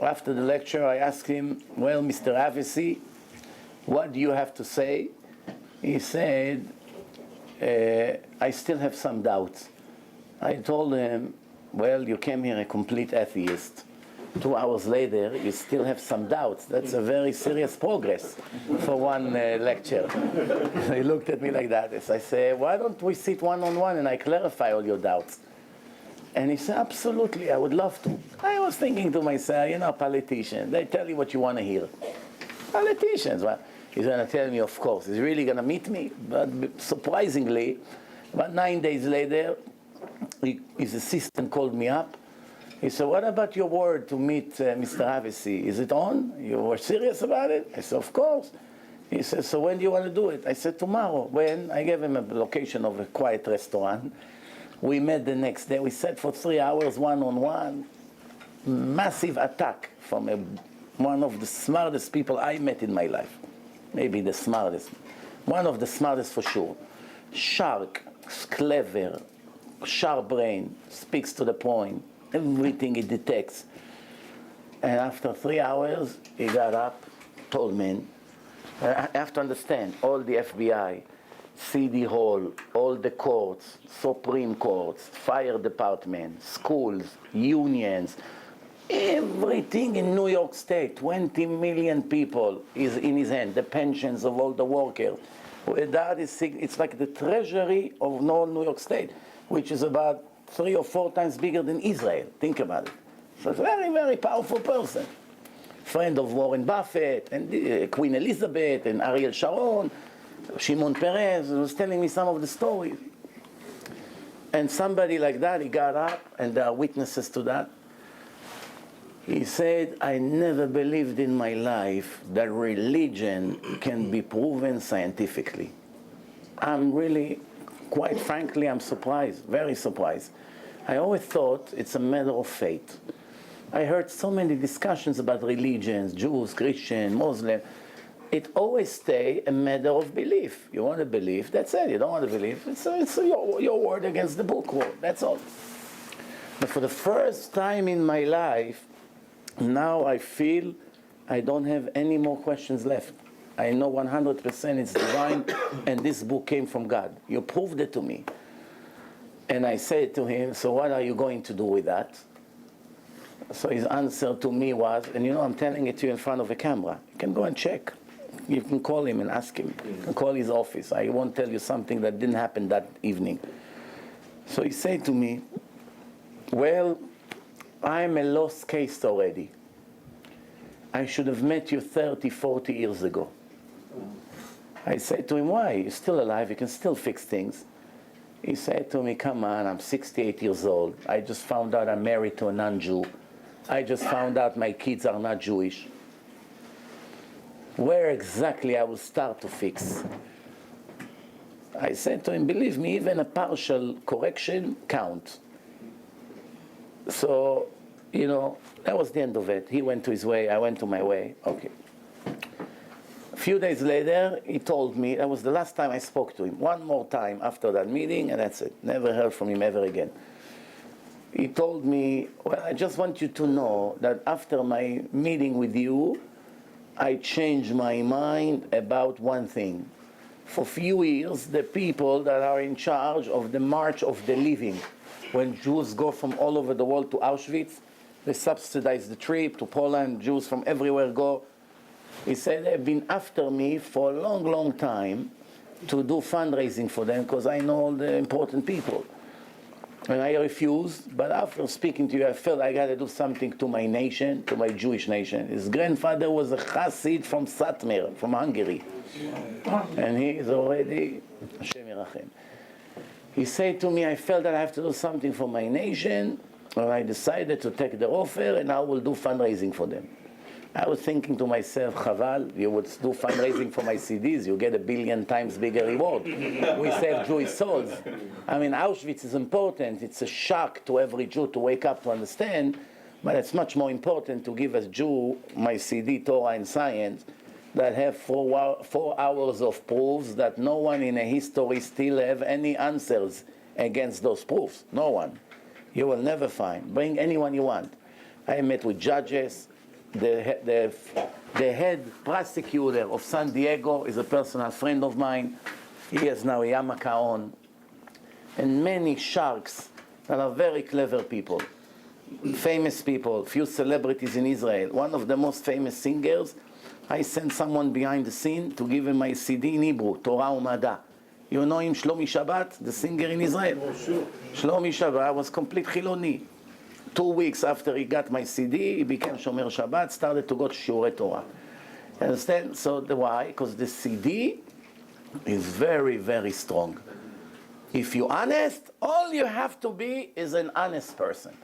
after the lecture, I asked him, well, Mr. Avesi, what do you have to say? He said, I still have some doubts. I told him, well, you came here a complete atheist. 2 hours later, you still have some doubts. That's a very serious progress for one lecture. He looked at me like that. I said, why don't we sit one-on-one and I clarify all your doubts? And he said, absolutely, I would love to. I was thinking to myself, politicians, they tell you what you want to hear. Politicians, well, he's going to tell me, of course. He's really going to meet me. But surprisingly, about 9 days later, his assistant called me up. He said, what about your word to meet Mr. Avesi? Is it on? You were serious about it? I said, of course. He said, so when do you want to do it? I said, tomorrow. When? I gave him a location of a quiet restaurant. We met the next day. We sat for 3 hours, one-on-one. Massive attack from one of the smartest people I met in my life. Maybe the smartest. One of the smartest for sure. Sharp, clever, sharp brain, speaks to the point. Everything he detects. And after 3 hours, he got up, told me, I have to understand, all the FBI, CD Hall, all the courts, Supreme Courts, fire department, schools, unions, everything in New York State, 20 million people is in his hand, the pensions of all the workers. That is, it's like the treasury of New York State, which is about 3 or 4 times bigger than Israel. Think about it. So it's a very, very powerful person. Friend of Warren Buffett, and Queen Elizabeth, and Ariel Sharon, Shimon Peres was telling me some of the stories. And somebody like that, he got up, and there are witnesses to that. He said, I never believed in my life that religion can be proven scientifically. I'm really, quite frankly, I'm surprised, very surprised. I always thought it's a matter of faith. I heard so many discussions about religions, Jews, Christian, Muslim. It always stay a matter of belief. You want to believe, that's it. You don't want to believe, it's your word against the book word, that's all. But for the first time in my life, now I feel I don't have any more questions left. I know 100% it's divine, and this book came from God. You proved it to me. And I said to him, so what are you going to do with that? So his answer to me was, and I'm telling it to you in front of a camera. You can go and check. You can call him and ask him. You can call his office. I won't tell you something that didn't happen that evening. So he said to me, well, I'm a lost case already. I should have met you 30, 40 years ago. I said to him, why? You're still alive, you can still fix things. He said to me, come on, I'm 68 years old. I just found out I'm married to a non-Jew. I just found out my kids are not Jewish. Where exactly I will start to fix? I said to him, believe me, even a partial correction counts. So, that was the end of it. He went to his way, I went to my way. Okay. A few days later, he told me, that was the last time I spoke to him. One more time after that meeting, and that's it. Never heard from him ever again. He told me, well, I just want you to know that after my meeting with you, I changed my mind about one thing. For a few years, the people that are in charge of the March of the Living, when Jews go from all over the world to Auschwitz, they subsidize the trip to Poland, Jews from everywhere go. He said they've been after me for a long, long time to do fundraising for them because I know all the important people. And I refused, but after speaking to you, I felt I got to do something to my nation, to my Jewish nation. His grandfather was a Chassid from Satmar, from Hungary. And he is already, Hashem Yerachem. He said to me, I felt that I have to do something for my nation, and I decided to take the offer, and I will do fundraising for them. I was thinking to myself, Chaval, you would do fundraising for my CDs, you get 1 billion times bigger reward. We save Jewish souls. I mean, Auschwitz is important. It's a shock to every Jew to wake up to understand, but it's much more important to give a Jew my CD, Torah and Science, that have 4 hours of proofs that no one in a history still have any answers against those proofs. No one. You will never find. Bring anyone you want. I met with judges, the head prosecutor of San Diego is a personal friend of mine. He has now a yarmulke on. And many sharks that are very clever people, famous people, few celebrities in Israel. One of the most famous singers, I sent someone behind the scene to give him my CD in Hebrew, Torah Umada. You know him, Shlomi Shabbat, the singer in Israel? Oh, sure. Shlomi Shabbat was complete Chiloni. 2 weeks after he got my CD, he became Shomer Shabbat, started to go to Shiurei Torah. Understand? So why? Because the CD is very, very strong. If you're honest, all you have to be is an honest person.